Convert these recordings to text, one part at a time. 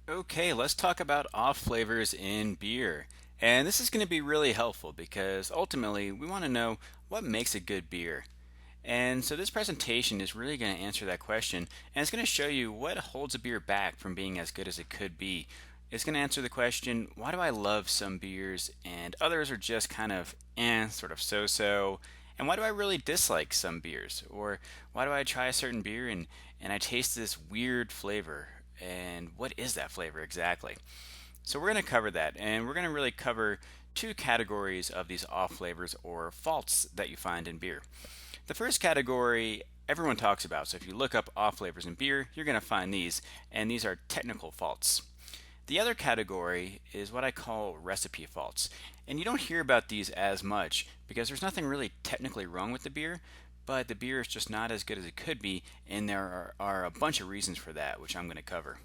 Okay, let's talk about off flavors in beer. And this is going to be really helpful because ultimately we want to know what makes a good beer. And so this presentation is really going to answer that question, and it's going to show you what holds a beer back from being as good as it could be. It's going to answer the question, why do I love some beers and others are just kind of sort of so-so? And why do I really dislike some beers? Or why do I try a certain beer and I taste this weird flavor? And what is that flavor exactly? So we're going to cover that, and we're going to really cover two categories of these off flavors or faults that you find in beer. The first category everyone talks about, so if you look up off flavors in beer, you're going to find these, and these are technical faults. The other category is what I call recipe faults, and you don't hear about these as much because there's nothing really technically wrong with the beer, but the beer is just not as good as it could be, and there are a bunch of reasons for that, which I'm going to cover.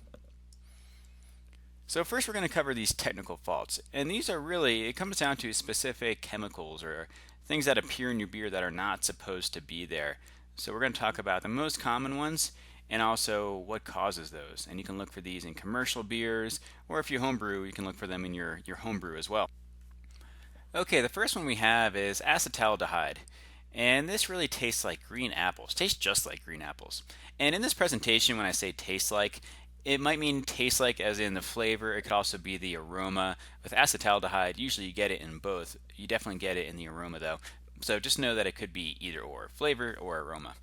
So first we're going to cover these technical faults. And these are really, it comes down to specific chemicals or things that appear in your beer that are not supposed to be there. So we're going to talk about the most common ones and also what causes those. And you can look for these in commercial beers, or if you homebrew, you can look for them in your homebrew as well. Okay, the first one we have is acetaldehyde. And this really tastes like green apples, tastes just like green apples. And in this presentation, when I say taste like, it might mean taste like as in the flavor. It could also be the aroma. With acetaldehyde, usually you get it in both. You definitely get it in the aroma though. So just know that it could be either or, flavor or aroma.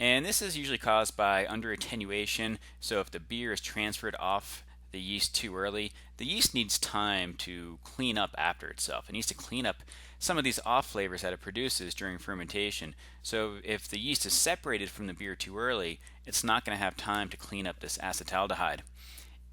And this is usually caused by under attenuation. So if the beer is transferred off the yeast too early, the yeast needs time to clean up after itself. It needs to clean up some of these off flavors that it produces during fermentation. So if the yeast is separated from the beer too early, it's not going to have time to clean up this acetaldehyde.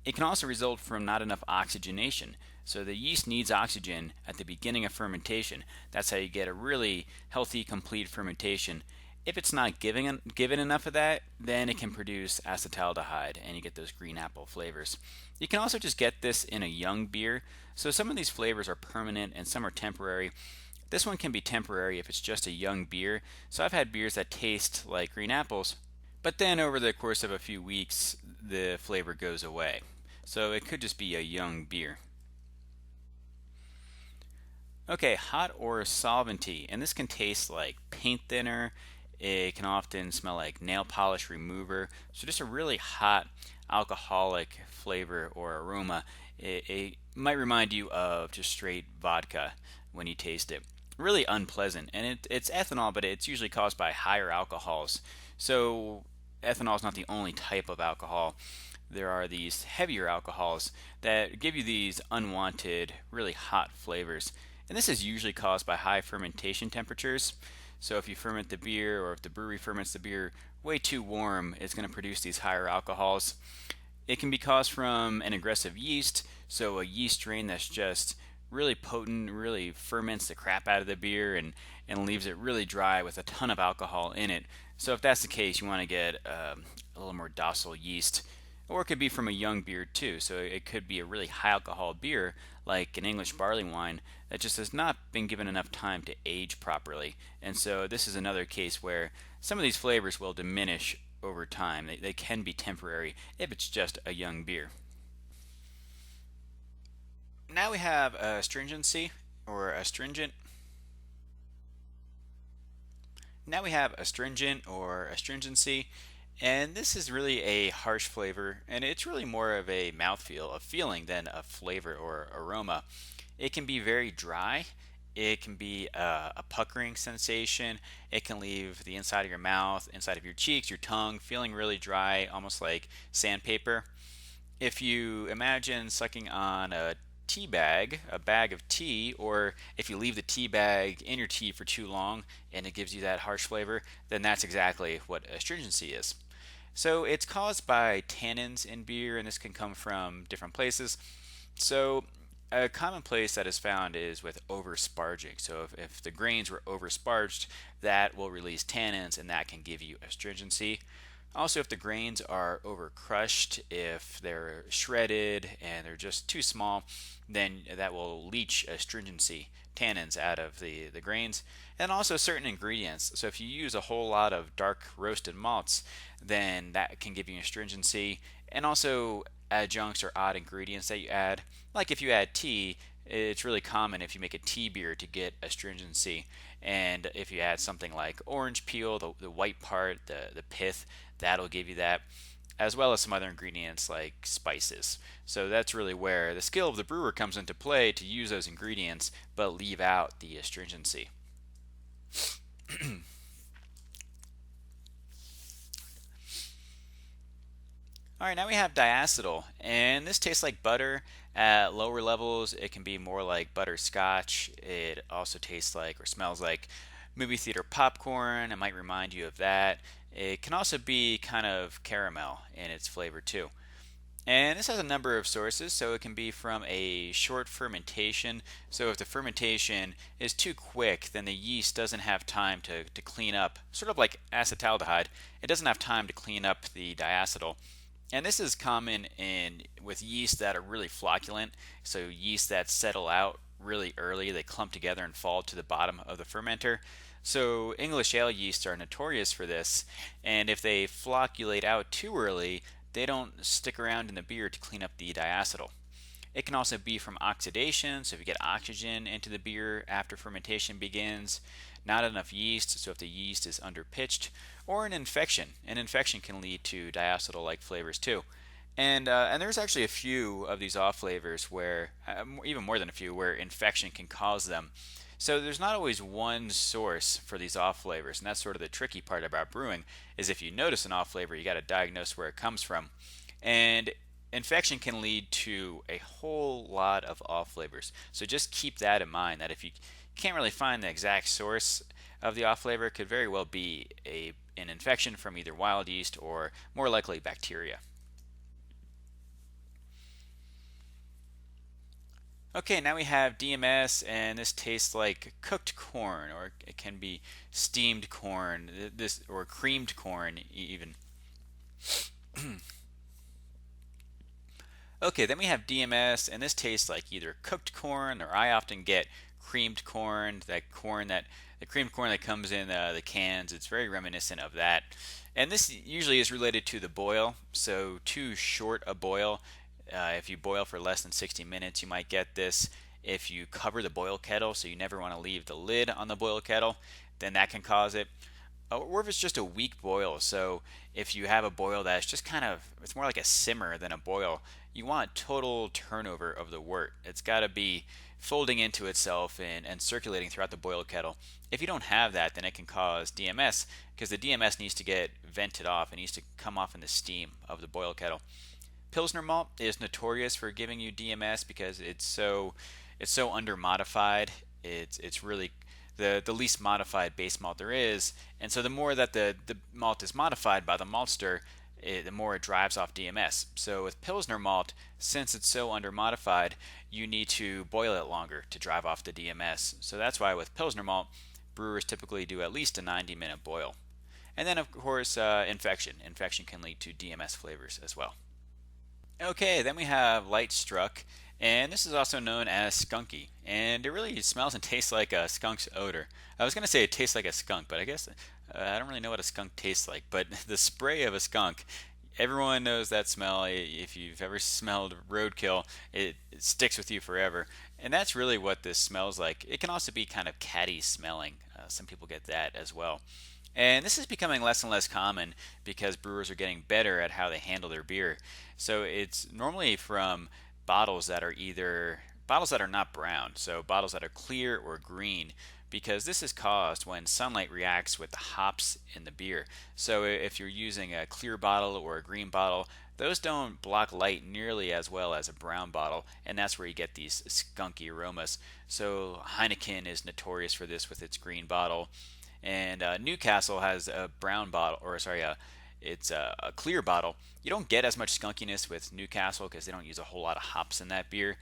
It can also result from not enough oxygenation. So the yeast needs oxygen at the beginning of fermentation. That's how you get a really healthy, complete fermentation. If it's not given enough of that, then it can produce acetaldehyde and you get those green apple flavors. You can also just get this in a young beer. So some of these flavors are permanent and some are temporary. This one can be temporary if it's just a young beer. So I've had beers that taste like green apples, but then over the course of a few weeks, the flavor goes away. So it could just be a young beer. Okay, hot or solventy, and this can taste like paint thinner. It can often smell like nail polish remover. So just a really hot alcoholic flavor or aroma. It might remind you of just straight vodka when you taste it. Really unpleasant, and it's ethanol, but it's usually caused by higher alcohols. So ethanol is not the only type of alcohol. There are these heavier alcohols that give you these unwanted, really hot flavors. And this is usually caused by high fermentation temperatures. So if you ferment the beer or if the brewery ferments the beer way too warm, it's going to produce these higher alcohols. It can be caused from an aggressive yeast, so a yeast strain that's just really potent, really ferments the crap out of the beer and leaves it really dry with a ton of alcohol in it. So if that's the case, you want to get a little more docile yeast. Or it could be from a young beer too. So it could be a really high alcohol beer like an English barley wine that just has not been given enough time to age properly. And so this is another case where some of these flavors will diminish over time. They can be temporary if it's just a young beer. Now we have astringency or astringent. Now we have astringent or astringency, and this is really a harsh flavor, and it's really more of a mouthfeel, a feeling than a flavor or aroma. It can be very dry. It can be a puckering sensation. It can leave the inside of your mouth, inside of your cheeks, your tongue, feeling really dry, almost like sandpaper. If you imagine sucking on a tea bag, a bag of tea, or if you leave the tea bag in your tea for too long and it gives you that harsh flavor, then that's exactly what astringency is. So it's caused by tannins in beer, and this can come from different places. So a common place that is found is with oversparging. So if the grains were oversparged, that will release tannins, and that can give you astringency. Also, if the grains are over crushed, if they're shredded and they're just too small, then that will leach astringency tannins out of the grains. And also certain ingredients. So if you use a whole lot of dark roasted malts, then that can give you astringency. and also adjuncts or odd ingredients that you add. Like if you add tea, it's really common if you make a tea beer to get astringency. And if you add something like orange peel, the white part, the pith, that'll give you that, as well as some other ingredients like spices. So that's really where the skill of the brewer comes into play to use those ingredients but leave out the astringency. All right, now we have diacetyl, and this tastes like butter. At lower levels, it can be more like butterscotch. It also tastes like or smells like movie theater popcorn. It might remind you of that. It can also be kind of caramel in its flavor too. And this has a number of sources, so it can be from a short fermentation. So if the fermentation is too quick, then the yeast doesn't have time to clean up, sort of like acetaldehyde. It doesn't have time to clean up the diacetyl. And this is common in with yeast that are really flocculent, so yeast that settle out really early, they clump together and fall to the bottom of the fermenter. So English ale yeasts are notorious for this, and if they flocculate out too early, they don't stick around in the beer to clean up the diacetyl. It can also be from oxidation, so if you get oxygen into the beer after fermentation begins, not enough yeast, so if the yeast is underpitched, or an infection. An infection can lead to diacetyl-like flavors too. And there's actually a few of these off flavors where, even more than a few, where infection can cause them. So there's not always one source for these off flavors, and that's sort of the tricky part about brewing. Is if you notice an off flavor, you got to diagnose where it comes from, and infection can lead to a whole lot of off flavors. So just keep that in mind. That if you can't really find the exact source of the off flavor, it could very well be an infection from either wild yeast or more likely bacteria. Okay, now we have DMS, and this tastes like cooked corn, or it can be steamed corn, this or creamed corn even. Okay, then we have DMS, and this tastes like either cooked corn, or I often get creamed corn, that corn that the creamed corn that comes in the cans. It's very reminiscent of that. And this usually is related to the boil. So too short a boil. If you boil for less than 60 minutes, you might get this. If you cover the boil kettle, so you never want to leave the lid on the boil kettle, then that can cause it. Or if it's just a weak boil. So if you have a boil that's just kind of, it's more like a simmer than a boil, you want total turnover of the wort. It's got to be folding into itself and circulating throughout the boil kettle. If you don't have that, then it can cause DMS, because the DMS needs to get vented off. It needs to come off in the steam of the boil kettle. Pilsner malt is notorious for giving you DMS because it's so under modified. It's really the least modified base malt there is, and so the more that the malt is modified by the maltster, the more it drives off DMS. So with Pilsner malt, since it's so under modified, you need to boil it longer to drive off the DMS. So that's why with Pilsner malt, brewers typically do at least a 90-minute boil. And then of course infection. Infection can lead to DMS flavors as well. Okay, then we have light struck, and this is also known as skunky, and it really smells and tastes like a skunk's odor. I was going to say it tastes like a skunk, but I guess I don't really know what a skunk tastes like, but the spray of a skunk, everyone knows that smell. If you've ever smelled roadkill, it sticks with you forever, and that's really what this smells like. It can also be kind of catty smelling. Some people get that as well. And this is becoming less and less common because brewers are getting better at how they handle their beer. So it's normally from bottles that are either bottles that are not brown, so bottles that are clear or green, because this is caused when sunlight reacts with the hops in the beer. So if you're using a clear bottle or a green bottle, those don't block light nearly as well as a brown bottle, and that's where you get these skunky aromas. So Heineken is notorious for this with its green bottle, and Newcastle has a brown bottle, or sorry, it's a clear bottle. You don't get as much skunkiness with Newcastle because they don't use a whole lot of hops in that beer,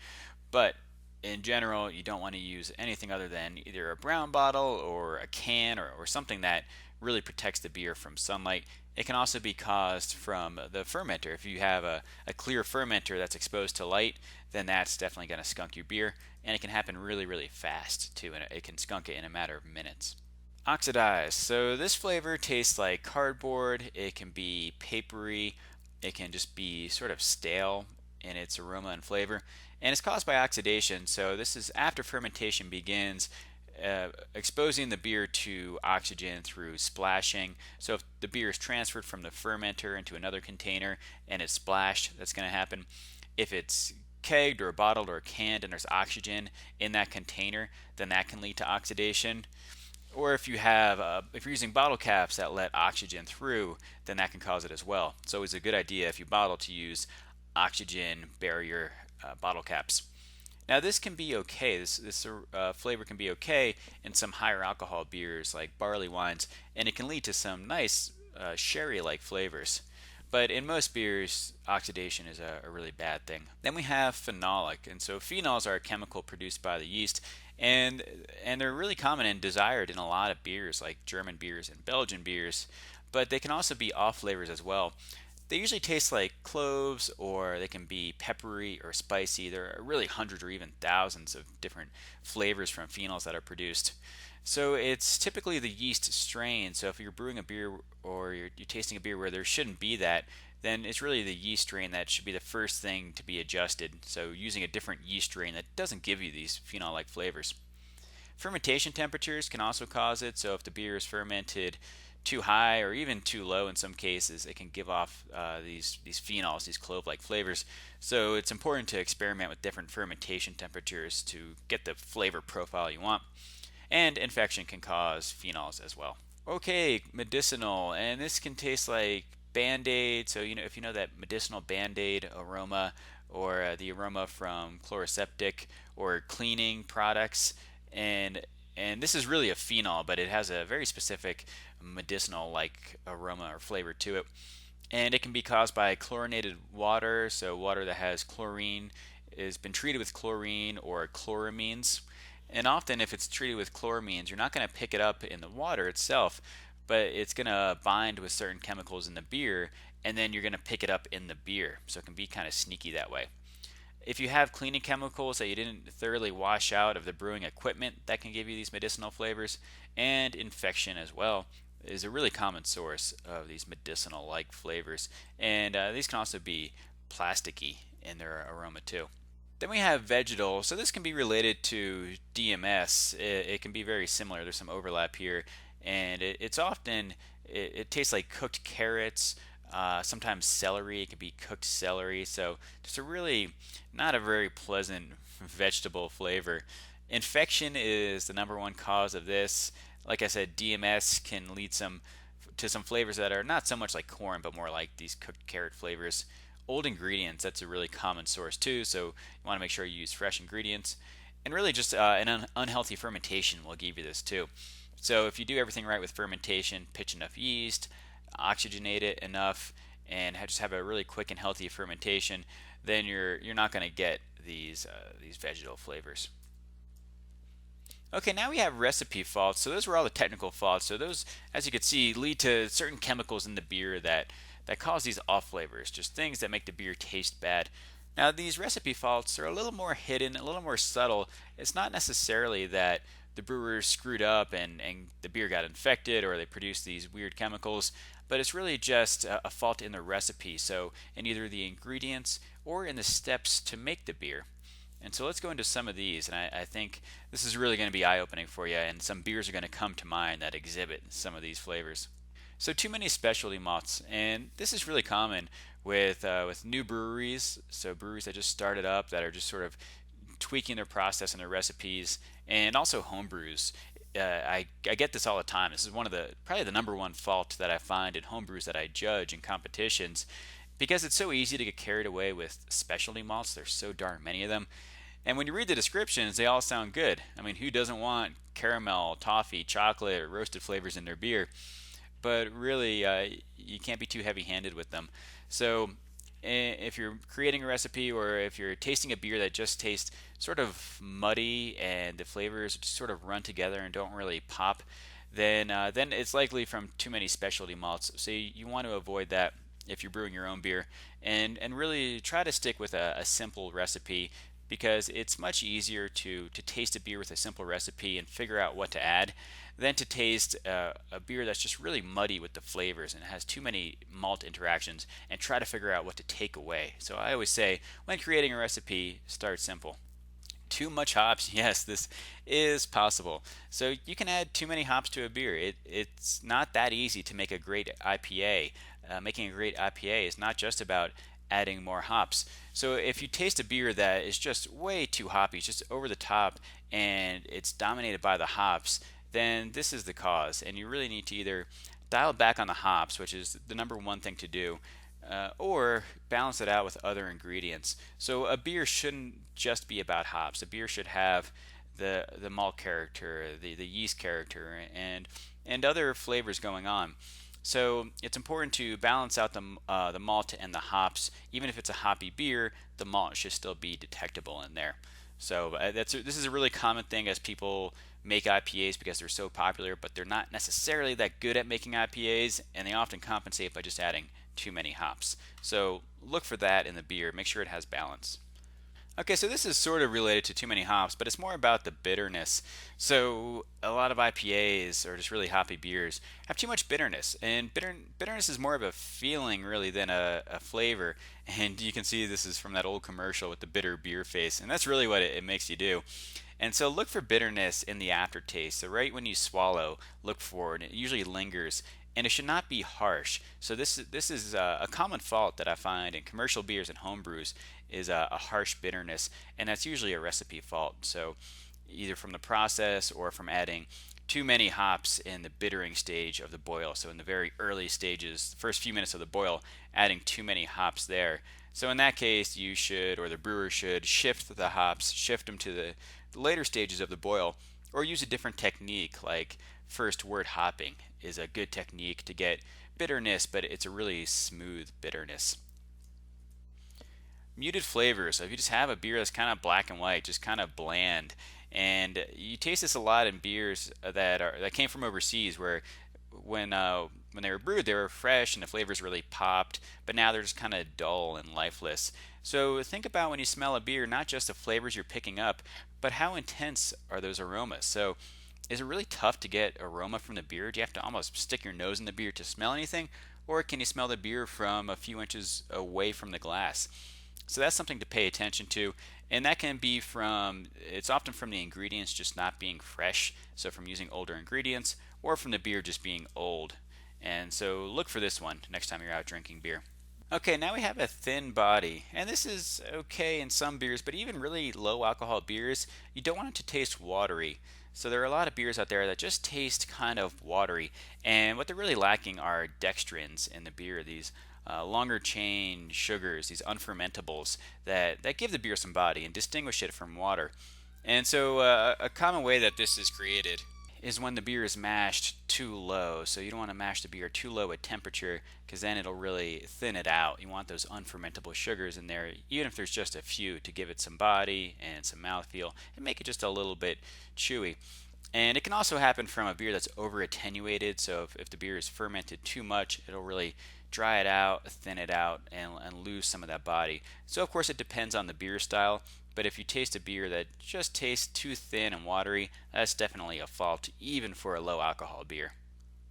but in general, you don't want to use anything other than either a brown bottle or a can, or something that really protects the beer from sunlight. It can also be caused from the fermenter. If you have a clear fermenter that's exposed to light, then that's definitely going to skunk your beer, and it can happen really, really fast too, and it can skunk it in a matter of minutes. Oxidized. So this flavor tastes like cardboard. It can be papery. It can just be sort of stale in its aroma and flavor, and it's caused by oxidation. So this is after fermentation begins, exposing the beer to oxygen through splashing. So if the beer is transferred from the fermenter into another container and it's splashed, that's going to happen. If it's kegged or bottled or canned and there's oxygen in that container, then that can lead to oxidation. Or if you're using bottle caps that let oxygen through, then that can cause it as well. It's always a good idea if you bottle to use oxygen barrier bottle caps. Now this can be okay. This flavor can be okay in some higher alcohol beers like barley wines, and it can lead to some nice sherry-like flavors. But in most beers, oxidation is a really bad thing. Then we have phenolic, and so phenols are a chemical produced by the yeast, and and they're really common and desired in a lot of beers like German beers and Belgian beers. But they can also be off flavors as well. They usually taste like cloves, or they can be peppery or spicy. There are really hundreds or even thousands of different flavors from phenols that are produced. So it's typically the yeast strain. So if you're brewing a beer or you're tasting a beer where there shouldn't be that, then it's really the yeast strain that should be the first thing to be adjusted. So using a different yeast strain that doesn't give you these phenol-like flavors. Fermentation temperatures can also cause it. So if the beer is fermented too high or even too low in some cases, it can give off these phenols, these clove-like flavors. So it's important to experiment with different fermentation temperatures to get the flavor profile you want. And infection can cause phenols as well. Okay, medicinal, and this can taste like Band-Aid. So if you know that medicinal Band-Aid aroma, or the aroma from chloroseptic or cleaning products, and this is really a phenol, but it has a very specific medicinal like aroma or flavor to it. And it can be caused by chlorinated water, so water that has chlorine has been treated with chlorine or chloramines. And often, if it's treated with chloramines, you're not going to pick it up in the water itself, but it's going to bind with certain chemicals in the beer, and then you're going to pick it up in the beer. So it can be kind of sneaky that way. If you have cleaning chemicals that you didn't thoroughly wash out of the brewing equipment, that can give you these medicinal flavors. And infection as well is a really common source of these medicinal like flavors. And these can also be plasticky in their aroma too. Then we have vegetal. So this can be related to DMS. It can be very similar. There's some overlap here, and it's often it tastes like cooked carrots. Sometimes celery. It can be cooked celery. So just a really not a very pleasant vegetable flavor. Infection is the number one cause of this. Like I said, DMS can lead to some flavors that are not so much like corn, but more like these cooked carrot flavors. Old ingredients, that's a really common source too, so you want to make sure you use fresh ingredients. And really just an unhealthy fermentation will give you this too. So if you do everything right with fermentation, pitch enough yeast, oxygenate it enough, and just have a really quick and healthy fermentation, then you're not going to get these vegetal flavors. Okay, now we have recipe faults. So those were all the technical faults. So those, as you can see, lead to certain chemicals in the beer that cause these off flavors, just things that make the beer taste bad. Now these recipe faults are a little more hidden, a little more subtle. It's not necessarily that the brewers screwed up and the beer got infected or they produced these weird chemicals, but it's really just a fault in the recipe. So in either the ingredients or in the steps to make the beer. And so let's go into some of these, and I think this is really going to be eye-opening for you, and some beers are going to come to mind that exhibit some of these flavors. So too many specialty malts, and this is really common with new breweries, so breweries that just started up that are just sort of tweaking their process and their recipes, and also home brews. I get this all the time. This is one of the probably the number one fault that I find in home brews that I judge in competitions, because it's so easy to get carried away with specialty malts. There's so darn many of them. And when you read the descriptions, they all sound good. I mean, who doesn't want caramel, toffee, chocolate, or roasted flavors in their beer? But really, you can't be too heavy-handed with them. So if you're creating a recipe, or if you're tasting a beer that just tastes sort of muddy and the flavors just sort of run together and don't really pop, then it's likely from too many specialty malts. So you want to avoid that if you're brewing your own beer, and really try to stick with a simple recipe. because it's much easier to taste a beer with a simple recipe and figure out what to add than to taste a beer that's just really muddy with the flavors and has too many malt interactions and try to figure out what to take away. So I always say when creating a recipe, start simple. Too much hops, yes, this is possible. So you can add too many hops to a beer. It's not that easy to make a great IPA. Making a great IPA is not just about adding more hops. So if you taste a beer that is just way too hoppy, it's just over the top, and it's dominated by the hops, then this is the cause. And you really need to either dial back on the hops, which is the number one thing to do, or balance it out with other ingredients. So a beer shouldn't just be about hops. A beer should have the malt character, the yeast character, and other flavors going on. So it's important to balance out the malt and the hops. Even if it's a hoppy beer, the malt should still be detectable in there. So this is a really common thing as people make IPAs because they're so popular, but they're not necessarily that good at making IPAs, and they often compensate by just adding too many hops. So look for that in the beer. Make sure it has balance. Okay, so this is sort of related to too many hops, but it's more about the bitterness. So a lot of IPAs or just really hoppy beers have too much bitterness, and bitterness is more of a feeling really than a flavor. And you can see this is from that old commercial with the bitter beer face, and that's really what it makes you do. And so look for bitterness in the aftertaste. So right when you swallow, look for it. It usually lingers, and it should not be harsh. So this is a common fault that I find in commercial beers and home brews is a harsh bitterness, and that's usually a recipe fault. So either from the process or from adding too many hops in the bittering stage of the boil. So in the very early stages, the first few minutes of the boil, adding too many hops there. So in that case, you should, or the brewer should, shift the hops, shift them to the later stages of the boil, or use a different technique like first wort hopping is a good technique to get bitterness, but it's a really smooth bitterness. Muted flavors. So if you just have a beer that's kind of black and white, just kind of bland, and you taste this a lot in beers that came from overseas, where when they were brewed, they were fresh and the flavors really popped, but now they're just kind of dull and lifeless. So think about when you smell a beer, not just the flavors you're picking up, but how intense are those aromas. So is it really tough to get aroma from the beer? Do you have to almost stick your nose in the beer to smell anything? Or can you smell the beer from a few inches away from the glass? So that's something to pay attention to. And that can be it's often from the ingredients just not being fresh, so from using older ingredients, or from the beer just being old. And so look for this one next time you're out drinking beer. Okay, now we have a thin body, and this is okay in some beers, but even really low alcohol beers, you don't want it to taste watery. So there are a lot of beers out there that just taste kind of watery, and what they're really lacking are dextrins in the beer, these longer chain sugars, these unfermentables that give the beer some body and distinguish it from water. And so a common way that this is created is when the beer is mashed too low. So you don't want to mash the beer too low at temperature because then it'll really thin it out. You want those unfermentable sugars in there, even if there's just a few, to give it some body and some mouthfeel and make it just a little bit chewy. And it can also happen from a beer that's over attenuated. So if the beer is fermented too much, it'll really dry it out, thin it out, and lose some of that body. So, of course, it depends on the beer style. But if you taste a beer that just tastes too thin and watery, that's definitely a fault, even for a low alcohol beer.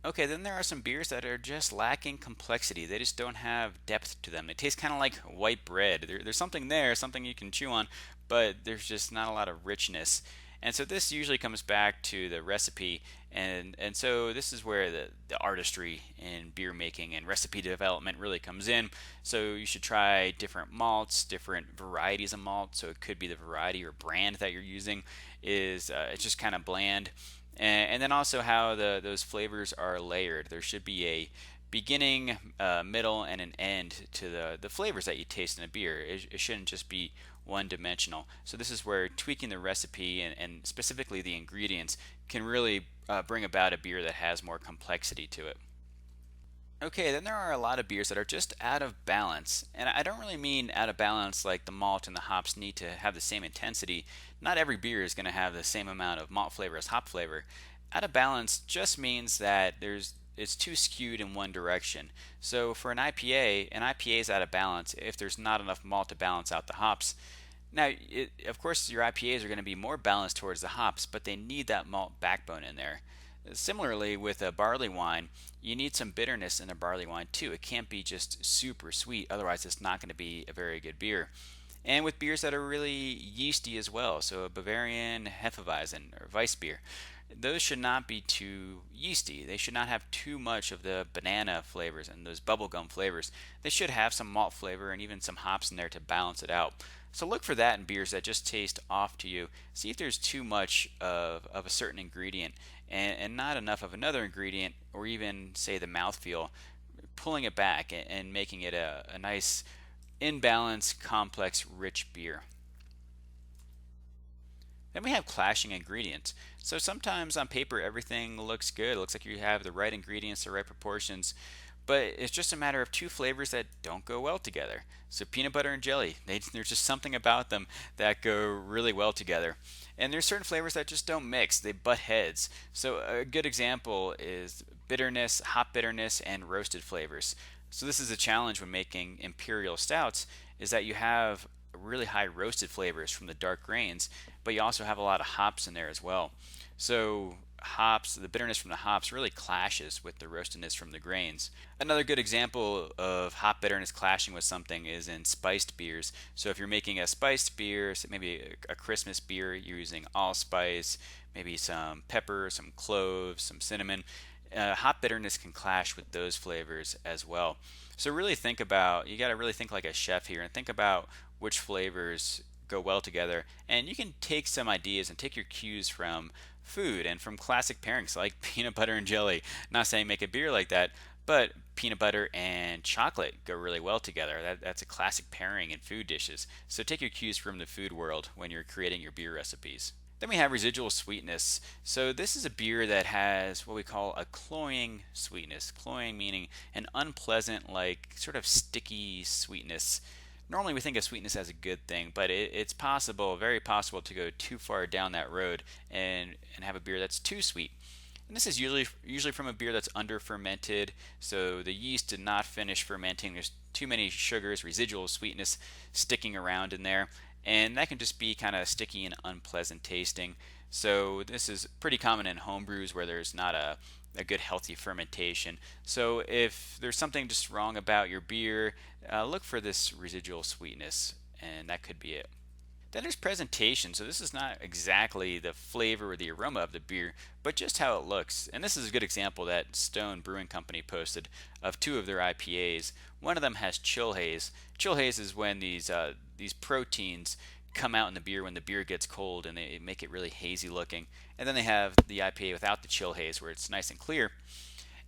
Okay, then there are some beers that are just lacking complexity. They just don't have depth to them. They taste kind of like white bread. There's something there, something you can chew on, but there's just not a lot of richness. And so this usually comes back to the recipe, and so this is where the artistry in beer making and recipe development really comes in. So you should try different malts, different varieties of malt. So it could be the variety or brand that you're using is it's just kind of bland, and then also how those flavors are layered. There should be a beginning, middle, and an end to the flavors that you taste in a beer. It shouldn't just be one dimensional. So this is where tweaking the recipe and specifically the ingredients can really bring about a beer that has more complexity to it. Okay, then there are a lot of beers that are just out of balance. And I don't really mean out of balance like the malt and the hops need to have the same intensity. Not every beer is going to have the same amount of malt flavor as hop flavor. Out of balance just means that it's too skewed in one direction. So for an IPA is out of balance if there's not enough malt to balance out the hops. Now, of course, your IPAs are going to be more balanced towards the hops, but they need that malt backbone in there. Similarly, with a barley wine, you need some bitterness in a barley wine too. It can't be just super sweet, otherwise, it's not going to be a very good beer. And with beers that are really yeasty as well, so a Bavarian Hefeweizen or Weiss beer, those should not be too yeasty. They should not have too much of the banana flavors and those bubblegum flavors. They should have some malt flavor and even some hops in there to balance it out. So look for that in beers that just taste off to you. See if there's too much of a certain ingredient and not enough of another ingredient, or even, say, the mouthfeel, pulling it back and making it a nice, in balance, complex, rich beer. Then we have clashing ingredients. So sometimes on paper everything looks good. It looks like you have the right ingredients, the right proportions, but it's just a matter of two flavors that don't go well together. So peanut butter and jelly, there's just something about them that go really well together. And there's certain flavors that just don't mix, they butt heads. So a good example is bitterness, hop bitterness, and roasted flavors. So this is a challenge when making imperial stouts, is that you have really high roasted flavors from the dark grains, but you also have a lot of hops in there as well. So hops, the bitterness from the hops really clashes with the roastedness from the grains. Another good example of hop bitterness clashing with something is in spiced beers. So if you're making a spiced beer, so maybe a Christmas beer, you're using allspice, maybe some pepper, some cloves, some cinnamon. Hop bitterness can clash with those flavors as well. So really think about, you got to really think like a chef here and think about which flavors go well together. And you can take some ideas and take your cues from food and from classic pairings like peanut butter and jelly. Not saying make a beer like that, but peanut butter and chocolate go really well together. That's a classic pairing in food dishes. So take your cues from the food world when you're creating your beer recipes. Then we have residual sweetness. So this is a beer that has what we call a cloying sweetness. Cloying meaning an unpleasant, like sort of sticky sweetness. Normally we think of sweetness as a good thing, but it's possible, very possible, to go too far down that road and have a beer that's too sweet. And this is usually from a beer that's under fermented, so the yeast did not finish fermenting. There's too many sugars, residual sweetness sticking around in there, and that can just be kind of sticky and unpleasant tasting. So this is pretty common in home brews where there's not a good healthy fermentation. So if there's something just wrong about your beer, look for this residual sweetness, and that could be it. Then there's presentation. So this is not exactly the flavor or the aroma of the beer, but just how it looks. And this is a good example that Stone Brewing Company posted of two of their IPAs. One of them has chill haze. Chill haze is when these proteins come out in the beer when the beer gets cold, and they make it really hazy looking. And then they have the IPA without the chill haze, where it's nice and clear.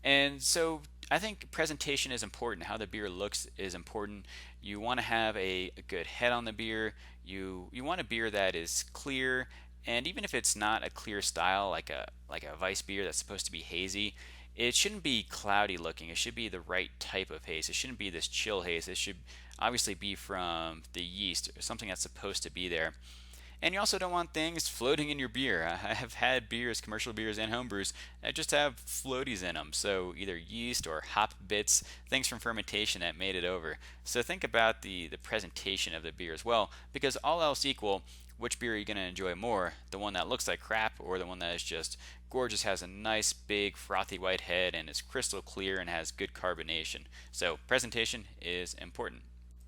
And so I think presentation is important. How the beer looks is important. You want to have a good head on the beer. You want a beer that is clear, and even if it's not a clear style like a Weiss beer that's supposed to be hazy, it shouldn't be cloudy looking. It should be the right type of haze. It shouldn't be this chill haze. It should obviously be from the yeast, something that's supposed to be there. And you also don't want things floating in your beer. I have had beers, commercial beers and home brews, that just have floaties in them. So either yeast or hop bits, things from fermentation that made it over. So think about the presentation of the beer as well, because all else equal, which beer are you going to enjoy more? The one that looks like crap, or the one that is just gorgeous, has a nice big frothy white head and is crystal clear and has good carbonation? So presentation is important.